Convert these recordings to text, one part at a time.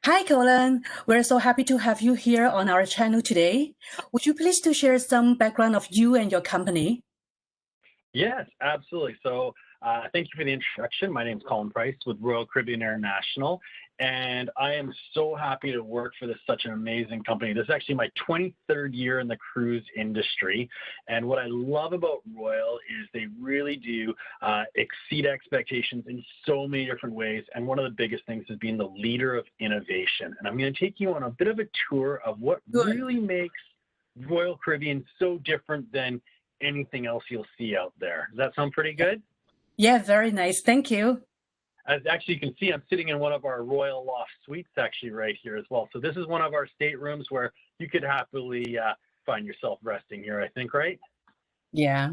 Hi, Colin. We're so happy to have you here on our channel today. Would you please to share some background of you and your company? Yes, absolutely. So thank you for the introduction. My name is Colin Price with Royal Caribbean International, and I am so happy to work for such an amazing company. This is actually my 23rd year in the cruise industry, and what I love about Royal is they really do exceed expectations in so many different ways, and one of the biggest things is being the leader of innovation. And I'm going to take you on a bit of a tour of what really makes Royal Caribbean so different than anything else you'll see out there. Does that sound pretty good? Yeah, very nice. Thank you. As actually you can see, I'm sitting in one of our Royal Loft suites actually right here as well. So this is one of our staterooms where you could happily find yourself resting here, I think, right? Yeah.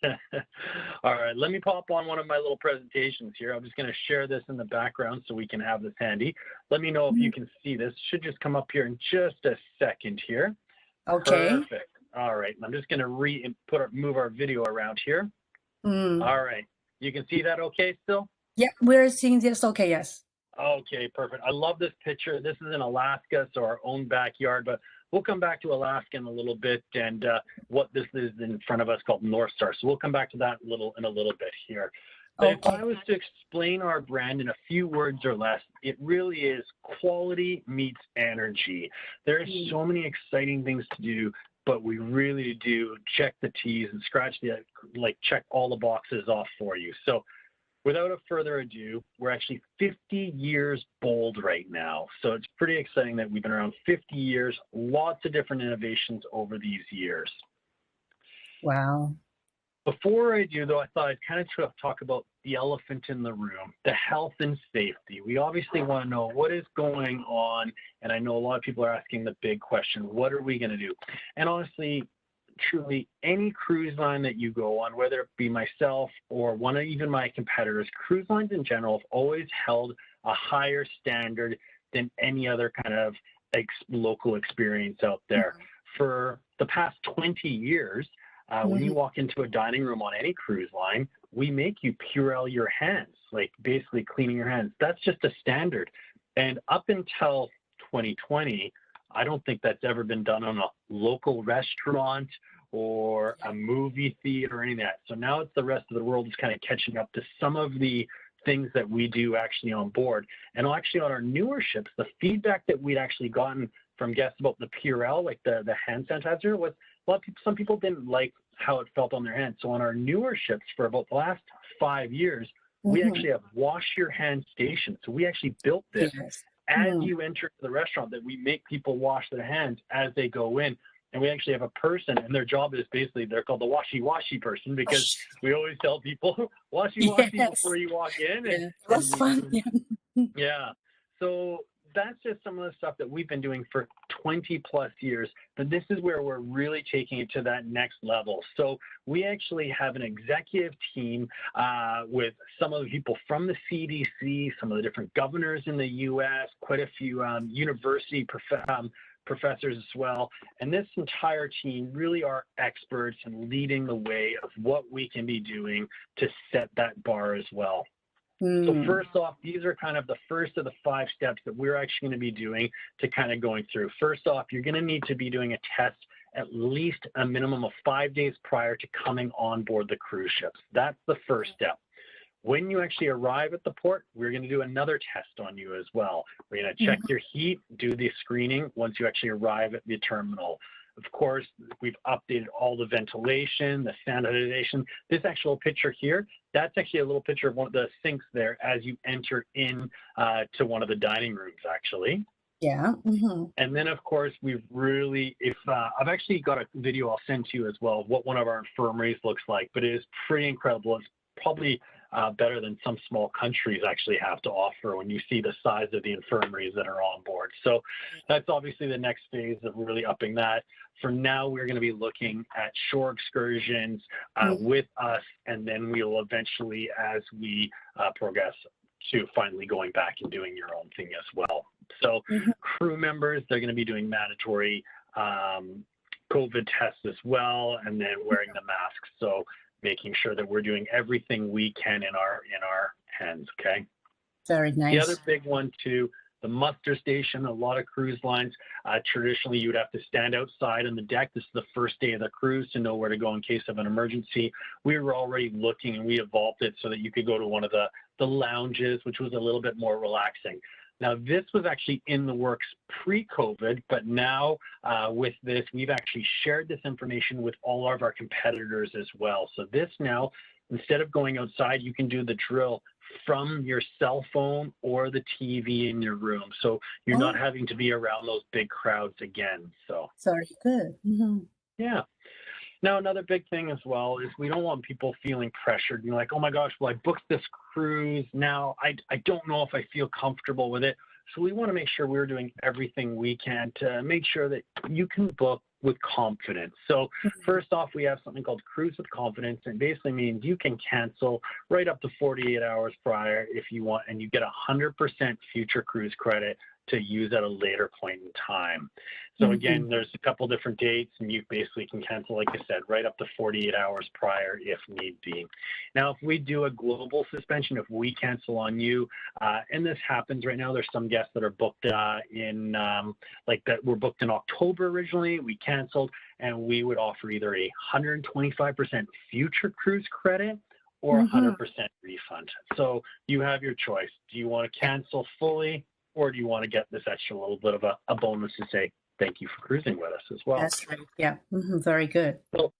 All right, let me pop on one of my little presentations here. I'm just going to share this in the background so we can have this handy. Let me know if you can see this. Should just come up here in just a second here. Okay. Perfect. All right, I'm just going to move our video around here. All right, you can see that okay still? Yeah, we're seeing this okay, yes. Okay, perfect. I love this picture. This is in Alaska, so our own backyard, but we'll come back to Alaska in a little bit and what this is in front of us called North Star. So we'll come back to that in a little bit here. But if I was to explain our brand in a few words or less, it really is quality meets energy. There's so many exciting things to do, but we really do check the T's and check all the boxes off for you. So without a further ado, we're actually 50 years bold right now. So it's pretty exciting that we've been around 50 years, lots of different innovations over these years. Wow. Before I do, though, I thought I'd kind of talk about the elephant in the room, the health and safety. We obviously want to know what is going on, and I know a lot of people are asking the big question, what are we going to do? And honestly, truly, any cruise line that you go on, whether it be myself or even my competitors, cruise lines in general have always held a higher standard than any other kind of local experience out there. For the past 20 years, when you walk into a dining room on any cruise line, we make you Purell your hands, like basically cleaning your hands. That's just a standard. And up until 2020, I don't think that's ever been done on a local restaurant or a movie theater or anything like that. So now it's the rest of the world is kind of catching up to some of the things that we do actually on board. And actually on our newer ships, the feedback that we'd actually gotten from guests about the Purell, like the hand sanitizer, was some people didn't like how it felt on their hands. So on our newer ships for about the last 5 years, we actually have wash your hands stations. So we actually built this as you enter the restaurant, that we make people wash their hands as they go in. And we actually have a person, and their job is basically, they're called the washy-washy person, because we always tell people, washy-washy before you walk in. That's fun. Yeah. So that's just some of the stuff that we've been doing for 20 plus years, but this is where we're really taking it to that next level. So we actually have an executive team with some of the people from the CDC, some of the different governors in the US, quite a few university professors as well. And this entire team really are experts in leading the way of what we can be doing to set that bar as well. So first off, these are kind of the first of the 5 steps that we're actually going to be doing to kind of going through. First off, you're going to need to be doing a test at least a minimum of 5 days prior to coming on board the cruise ships. That's the first step. When you actually arrive at the port, we're going to do another test on you as well. We're going to check your heat, do the screening once you actually arrive at the terminal. Of course, we've updated all the ventilation, the sanitization. This actual picture here, that's actually a little picture of one of the sinks there as you enter in to one of the dining rooms, actually. Yeah. And then, of course, we've really, I've actually got a video I'll send to you as well of what one of our infirmaries looks like, but it is pretty incredible. It's probably better than some small countries actually have to offer when you see the size of the infirmaries that are on board. So that's obviously the next phase of really upping that. For now, we're going to be looking at shore excursions with us, and then we will eventually, as we progress, to finally going back and doing your own thing as well. So crew members, they're going to be doing mandatory COVID tests as well, and then wearing the masks. So making sure that we're doing everything we can in our hands. Okay. Very nice. The other big one too, the muster station. A lot of cruise lines, traditionally you would have to stand outside on the deck. This is the first day of the cruise to know where to go in case of an emergency. We were already looking, and we evolved it so that you could go to one of the lounges, which was a little bit more relaxing. Now, this was actually in the works pre-COVID, but now with this, we've actually shared this information with all of our competitors as well. So this now, instead of going outside, you can do the drill from your cell phone or the TV in your room. So you're not having to be around those big crowds again. So Very good. yeah. Now, another big thing as well is we don't want people feeling pressured. You're like, oh my gosh, well, I booked this cruise. Now I don't know if I feel comfortable with it. So we want to make sure we're doing everything we can to make sure that you can book with confidence. So first off, we have something called Cruise with Confidence, and basically means you can cancel right up to 48 hours prior if you want, and you get 100% future cruise credit to use at a later point in time. So again, there's a couple different dates, and you basically can cancel, like I said, right up to 48 hours prior if need be. Now, if we do a global suspension, if we cancel on you, and this happens right now, there's some guests that are booked were booked in October originally, we canceled, and we would offer either a 125% future cruise credit or 100% refund. So you have your choice. Do you want to cancel fully, or do you want to get this extra little bit of a bonus to say thank you for cruising with us as well? That's right. Yeah. Very good. So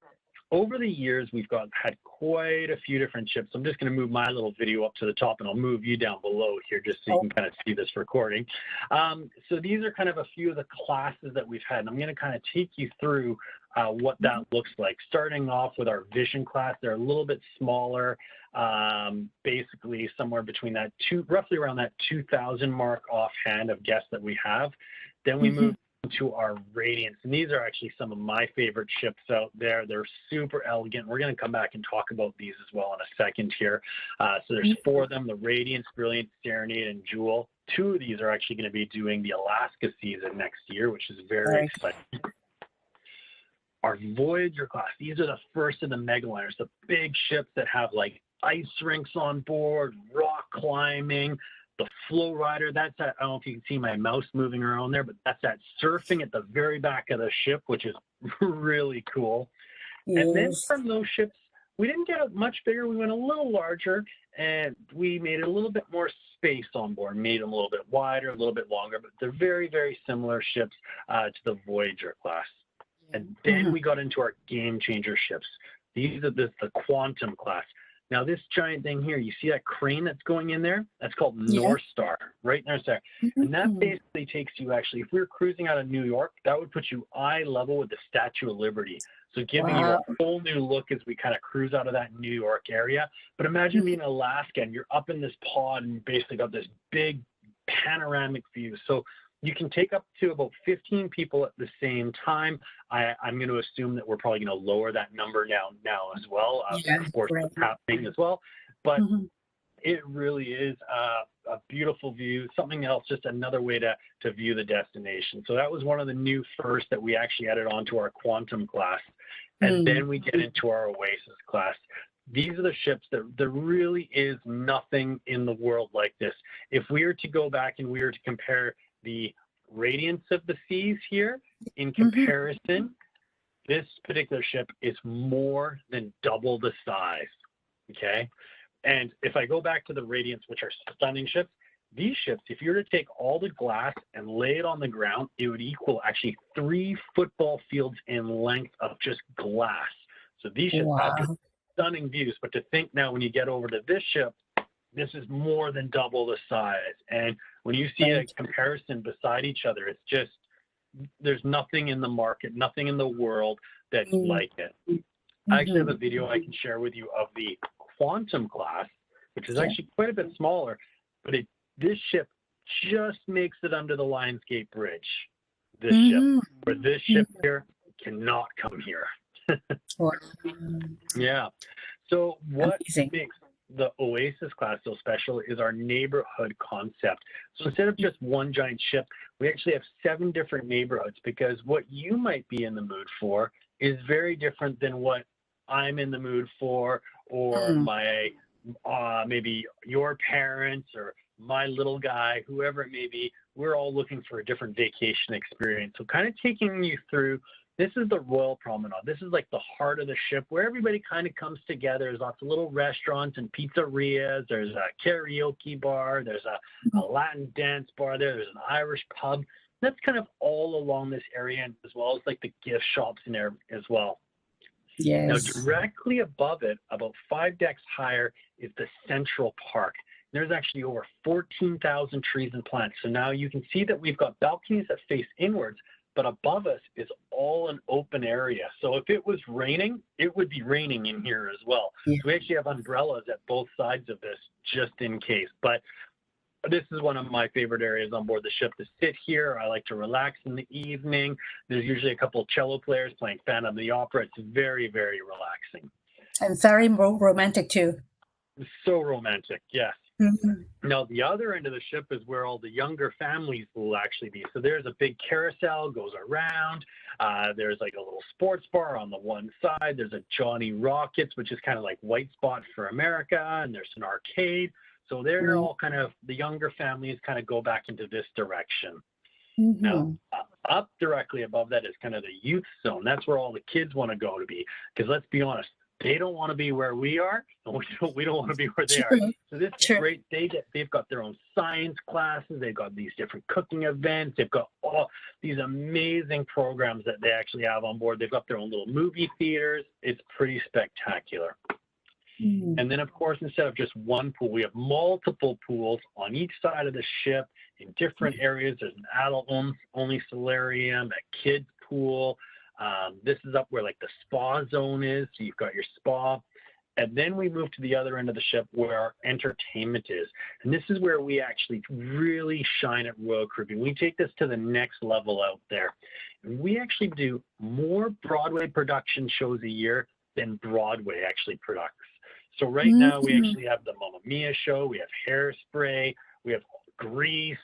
over the years, we've had quite a few different ships. I'm just going to move my little video up to the top, and I'll move you down below here just so you can kind of see this recording. So these are kind of a few of the classes that we've had, and I'm going to kind of take you through what that looks like. Starting off with our Vision class, they're a little bit smaller, basically somewhere between that roughly around that 2,000 mark offhand of guests that we have. Then we move to our Radiance, and these are actually some of my favorite ships out there. They're super elegant. We're going to come back and talk about these as well in a second here. So there's 4 of them: the Radiance, Brilliant, Serenade, and Jewel. 2 of these are actually going to be doing the Alaska season next year, which is very exciting. Our Voyager class, these are the first of the megaliners, the big ships that have like ice rinks on board, rock climbing, the flow rider. That's that. I don't know if you can see my mouse moving around there, but that's that surfing at the very back of the ship, which is really cool. Yes. And then from those ships, we didn't get much bigger. We went a little larger, and we made it a little bit more space on board, made them a little bit wider, a little bit longer, but they're very, very similar ships to the Voyager class. And then we got into our game changer ships. These are the Quantum class. Now, this giant thing here, you see that crane that's going in there? That's called North Star, right there. And that basically takes you, actually, if we were cruising out of New York, that would put you eye level with the Statue of Liberty. So giving you a whole new look as we kind of cruise out of that New York area. But imagine being in Alaska, and you're up in this pod, and you basically got this big panoramic view. So you can take up to about 15 people at the same time. I'm going to assume that we're probably going to lower that number now as well. Of course, it's happening as well. But it really is a beautiful view, something else, just another way to view the destination. So that was one of the new first that we actually added onto our Quantum class. And then we get into our Oasis class. These are the ships that there really is nothing in the world like this. If we were to go back and we were to compare the Radiance of the Seas here in comparison, this particular ship is more than double the size, okay? And if I go back to the Radiance, which are stunning ships, these ships, if you were to take all the glass and lay it on the ground, it would equal actually 3 football fields in length of just glass. So these ships have stunning views, but to think now when you get over to this ship, this is more than double the size. And when you see a comparison beside each other, it's just, there's nothing in the market, nothing in the world that's like it. I actually have a video I can share with you of the Quantum class, which is actually quite a bit smaller, but this ship just makes it under the Lionsgate Bridge. This ship, where this ship here cannot come here. Yeah. So what makes the Oasis class so special is our neighborhood concept. So instead of just one giant ship, we actually have 7 different neighborhoods, because what you might be in the mood for is very different than what I'm in the mood for, or my maybe your parents or my little guy, whoever it may be, we're all looking for a different vacation experience. So kind of taking you through, this is the Royal Promenade. This is like the heart of the ship where everybody kind of comes together. There's lots of little restaurants and pizzerias. There's a karaoke bar. There's a Latin dance bar there. There's an Irish pub. That's kind of all along this area, and as well as like the gift shops in there as well. Yes. Now, directly above it, about 5 decks higher, is the Central Park. There's actually over 14,000 trees and plants. So now you can see that we've got balconies that face inwards, but above us is all an open area. So if it was raining, it would be raining in here as well. Yeah. So we actually have umbrellas at both sides of this just in case. But this is one of my favorite areas on board the ship to sit here. I like to relax in the evening. There's usually a couple of cello players playing Phantom of the Opera. It's very, very relaxing. And very romantic too. So romantic, yes. Mm-hmm. Now, the other end of the ship is where all the younger families will actually be. So there's a big carousel, goes around. There's like a little sports bar on the one side. There's a Johnny Rockets, which is kind of like White Spot for America. And there's an arcade. So they're all kind of, the younger families kind of go back into this direction. Mm-hmm. Now, up directly above that is kind of the youth zone. That's where all the kids want to go to be. Because let's be honest, they don't want to be where we are, and we don't want to be where they are. So this is great. They've got their own science classes. They've got these different cooking events. They've got all these amazing programs that they actually have on board. They've got their own little movie theaters. It's pretty spectacular. Mm-hmm. And then, of course, instead of just one pool, we have multiple pools on each side of the ship in different areas. There's an adult-only solarium, a kids pool. This is up where like the spa zone is. So you've got your spa. And then we move to the other end of the ship where our entertainment is. And this is where we actually really shine at Royal Caribbean. We take this to the next level out there. And we actually do more Broadway production shows a year than Broadway actually products. So right now we actually have the Mamma Mia show. We have Hairspray. We have Grease.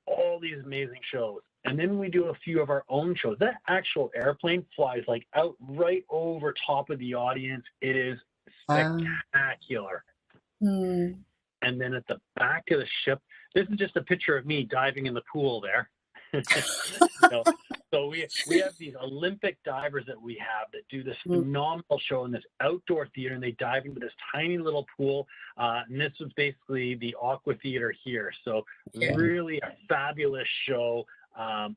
All these amazing shows. And then we do a few of our own shows. That actual airplane flies like out right over top of the audience. It is spectacular. Mm. And then at the back of the ship, this is just a picture of me diving in the pool there. So we have these Olympic divers that we have that do this phenomenal show in this outdoor theater, and they dive into this tiny little pool. And this was basically the Aqua Theater here. So really a fabulous show. And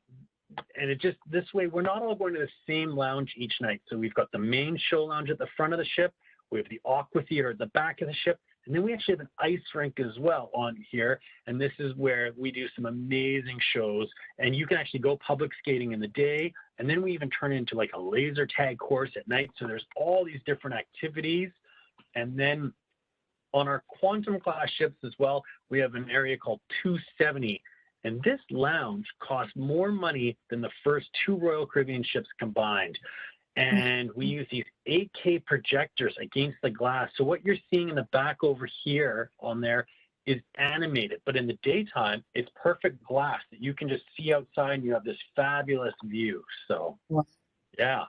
it just, this way, we're not all going to the same lounge each night. So we've got the main show lounge at the front of the ship. We have the Aqua Theater at the back of the ship. And then we actually have an ice rink as well on here. And this is where we do some amazing shows. And you can actually go public skating in the day. And then we even turn it into like a laser tag course at night. So there's all these different activities. And then on our Quantum class ships as well, we have an area called 270. And this lounge costs more money than the first 2 Royal Caribbean ships combined. And we use these 8K projectors against the glass. So what you're seeing in the back over here on there is animated. But in the daytime, it's perfect glass that you can just see outside and you have this fabulous view. So, yeah,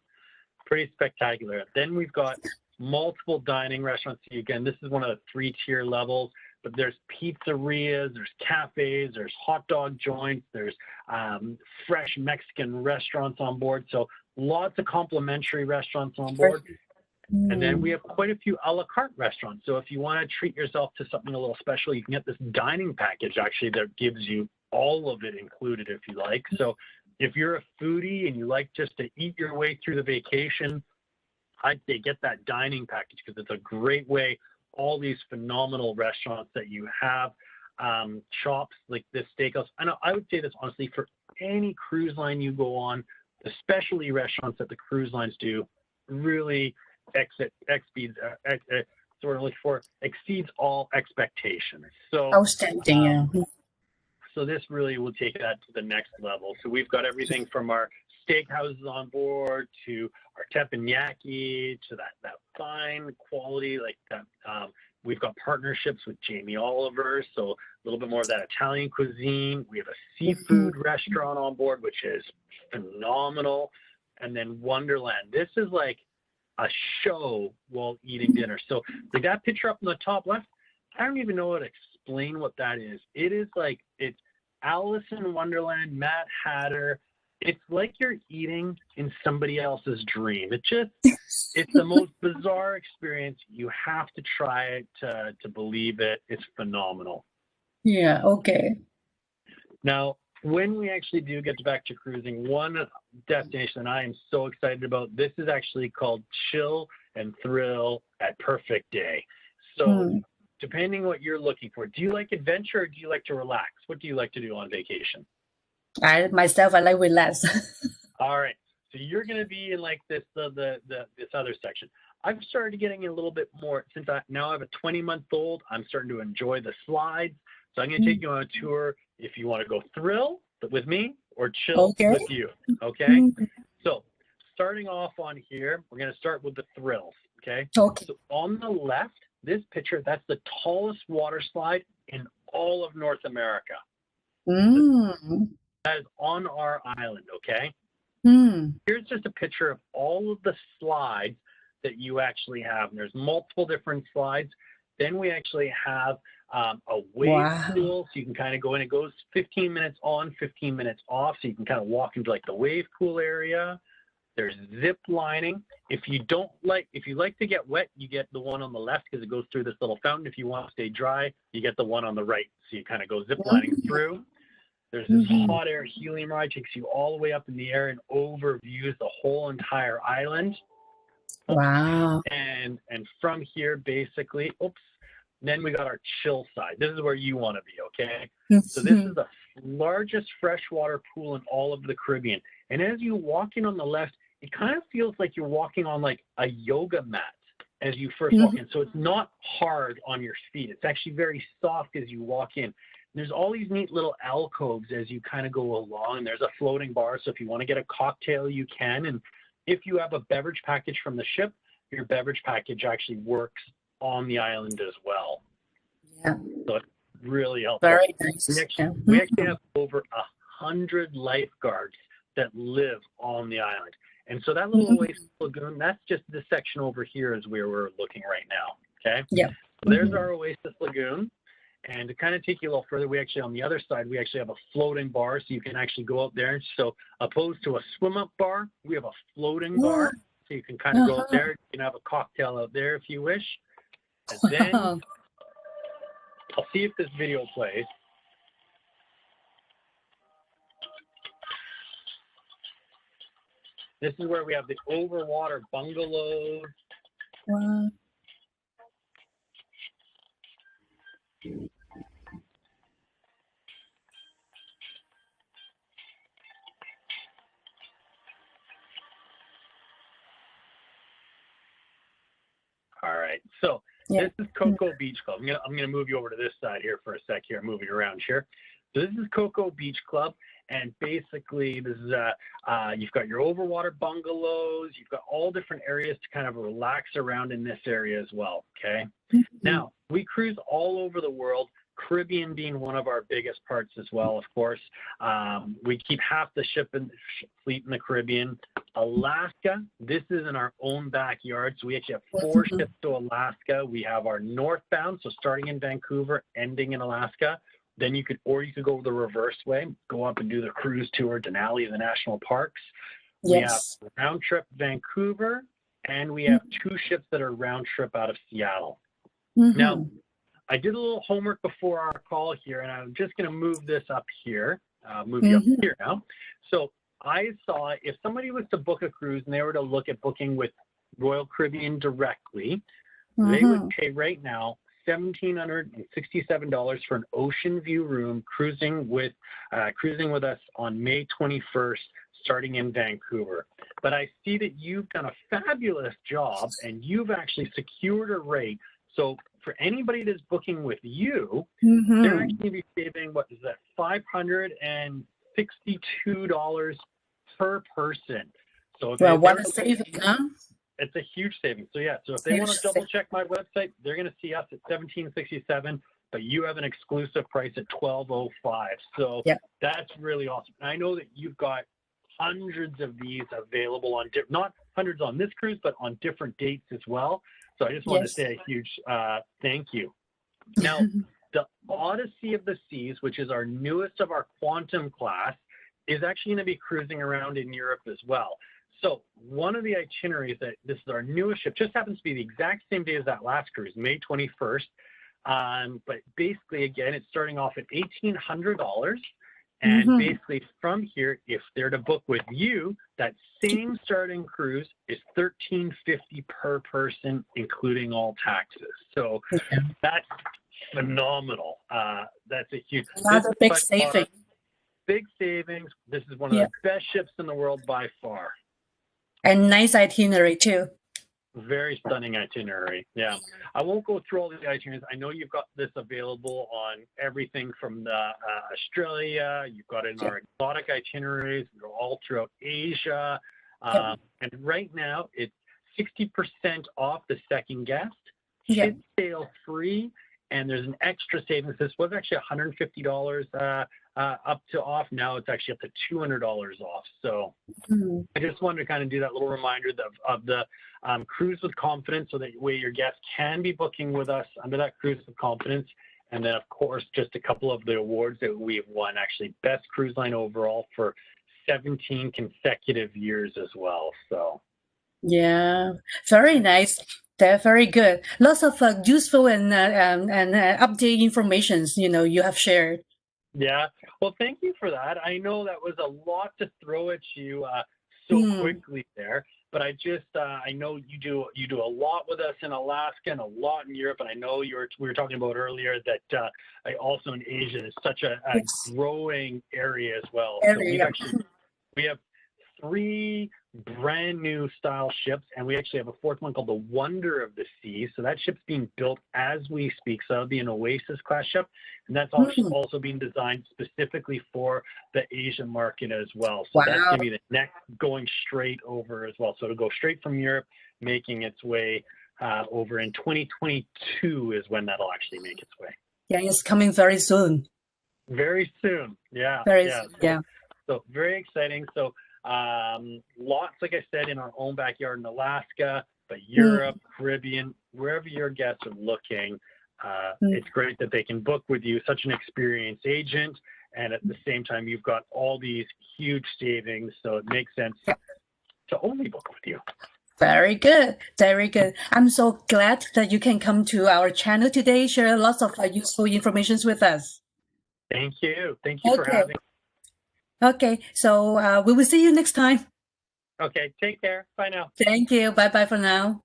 pretty spectacular. Then we've got multiple dining restaurants. See, again, this is one of the 3-tier levels. But there's pizzerias, there's cafes, there's hot dog joints, there's fresh Mexican restaurants on board. So lots of complimentary restaurants on board. And then we have quite a few a la carte restaurants. So if you want to treat yourself to something a little special, you can get this dining package actually that gives you all of it included if you like. So if you're a foodie and you like just to eat your way through the vacation, I'd say get that dining package because it's a great way. All these phenomenal restaurants that you have, shops like this steakhouse. I would say this honestly, for any cruise line you go on, the specialty restaurants that the cruise lines do really exceeds all expectations. So outstanding, So this really will take that to the next level. So we've got everything from our steakhouses on board to our teppanyaki to that fine quality like that. We've got partnerships with Jamie Oliver, so a little bit more of that Italian cuisine. We have a seafood restaurant on board, which is phenomenal. And then Wonderland. This is like a show while eating dinner. So like that picture up in the top left, I don't even know what to explain what that is. It is like, it's Alice in Wonderland, Mad Hatter. It's like you're eating in somebody else's dream. It's the most bizarre experience. You have to try it to believe it. It's phenomenal. Yeah, okay. Now, when we actually do get back to cruising, one destination I am so excited about, this is actually called Chill and Thrill at Perfect Day. So depending what you're looking for, do you like adventure or do you like to relax? What do you like to do on vacation? I like relax. All right. So you're going to be in like this this other section. I've started getting a little bit more since now I have a 20-month-old. I'm starting to enjoy the slides. So I'm going to take you on a tour if you want to go thrill with me or chill with you. Okay. So starting off on here, we're going to start with the thrills. Okay. Okay. So on the left, this picture, that's the tallest water slide in all of North America. That is on our island. Okay. Here's just a picture of all of the slides that you actually have. And there's multiple different slides. Then we actually have a wave pool, so you can kind of go in. It goes 15 minutes on, 15 minutes off, so you can kind of walk into like the wave pool area. There's zip lining. If you like to get wet, you get the one on the left because it goes through this little fountain. If you want to stay dry, you get the one on the right. So you kind of go zip lining through. There's this hot air helium ride, takes you all the way up in the air and overviews the whole entire island. Wow. And from here, basically, then we got our chill side. This is where you want to be, okay? So this is the largest freshwater pool in all of the Caribbean. And as you walk in on the left, it kind of feels like you're walking on like a yoga mat as you first walk in. So it's not hard on your feet. It's actually very soft as you walk in. There's all these neat little alcoves as you kind of go along. And there's a floating bar. So if you want to get a cocktail, you can. And if you have a beverage package from the ship, your beverage package actually works on the island as well. Yeah. So it really helps. Very nice. We actually have over 100 lifeguards that live on the island. And so that little Oasis Lagoon, that's just this section over here is where we're looking right now. Okay. Yeah. So there's our Oasis Lagoon. And to kind of take you a little further, we actually, on the other side, we actually have a floating bar. So you can actually go out there. So opposed to a swim up bar, we have a floating bar. So you can kind of go out there. You can have a cocktail out there if you wish. And then I'll see if this video plays. This is where we have the overwater bungalows. Wow. All right, so this is Cocoa Beach Club. I'm gonna move you over to this side here for a sec here, moving around here. So this is Cocoa Beach Club, and basically this is you've got your overwater bungalows, you've got all different areas to kind of relax around in this area as well. Okay. Now we cruise all over the world. Caribbean being one of our biggest parts as well, of course. We keep half the ship and fleet in the Caribbean. Alaska, this is in our own backyard. So we actually have 4 ships to Alaska. We have our northbound, so starting in Vancouver, ending in Alaska. Then you could go the reverse way, go up and do the cruise tour, Denali, the national parks. We have round trip Vancouver, and we have 2 ships that are round trip out of Seattle. Now, I did a little homework before our call here, and I'm just going to move this up here, move you up here now. So I saw if somebody was to book a cruise and they were to look at booking with Royal Caribbean directly, they would pay right now $1,767 for an ocean view room cruising with us on May 21st, starting in Vancouver. But I see that you've done a fabulous job and you've actually secured a rate. So for anybody that's booking with you, they're actually going to be saving, what is that, $562 per person. So what a saving, huh? It's a huge saving. So yeah, so if they want to double check my website, they're going to see us at $1,767, but you have an exclusive price at $1,205. So that's really awesome. And I know that you've got hundreds of these available on not hundreds on this cruise, but on different dates as well. So I just want to say a huge thank you. Now, the Odyssey of the Seas, which is our newest of our Quantum class, is actually going to be cruising around in Europe as well. So one of the itineraries that this is our newest ship, just happens to be the exact same day as that last cruise, May 21st. But basically, again, it's starting off at $1,800. And basically from here, if they're to book with you, that same starting cruise is $1,350 per person, including all taxes. So that's phenomenal. That's a huge, another big saving. Big savings. This is one of the best ships in the world by far. And nice itinerary too. Very stunning itinerary. Yeah. I won't go through all the itineraries. I know you've got this available on everything from the Australia. You've got it in our exotic itineraries. They're all throughout Asia. And right now it's 60% off the second guest. Kids sail free. And there's an extra savings. This was actually $150 up to off. Now it's actually up to $200 off. So I just wanted to kind of do that little reminder of the Cruise with Confidence, so that way your guests can be booking with us under that Cruise with Confidence. And then, of course, just a couple of the awards that we've won, actually Best Cruise Line overall for 17 consecutive years as well. So yeah, very nice. They're very good. Lots of useful and update informations, you have shared. Yeah. Well, thank you for that. I know that was a lot to throw at you so quickly there, but I know you do a lot with us in Alaska and a lot in Europe, and I know we were talking about earlier that also in Asia is such a growing area as well. So we have 3 brand new style ships, and we actually have a 4th one called the Wonder of the Sea. So that ship's being built as we speak. So that'll be an Oasis class ship, and that's also being designed specifically for the Asian market as well. So that's going to be the next going straight over as well. So it'll go straight from Europe, making its way over in 2022 is when that'll actually make its way. Yeah, it's coming very soon. Very soon. Yeah. Very soon. Yeah. So very exciting. So lots, like I said, in our own backyard in Alaska, but Europe, Caribbean, wherever your guests are looking, it's great that they can book with you, such an experienced agent, and at the same time, you've got all these huge savings, so it makes sense to only book with you. Very good. Very good. I'm so glad that you can come to our channel today, share lots of useful information with us. Thank you. Thank you for having me. Okay, so we will see you next time. Okay, take care. Bye now. Thank you. Bye-bye for now.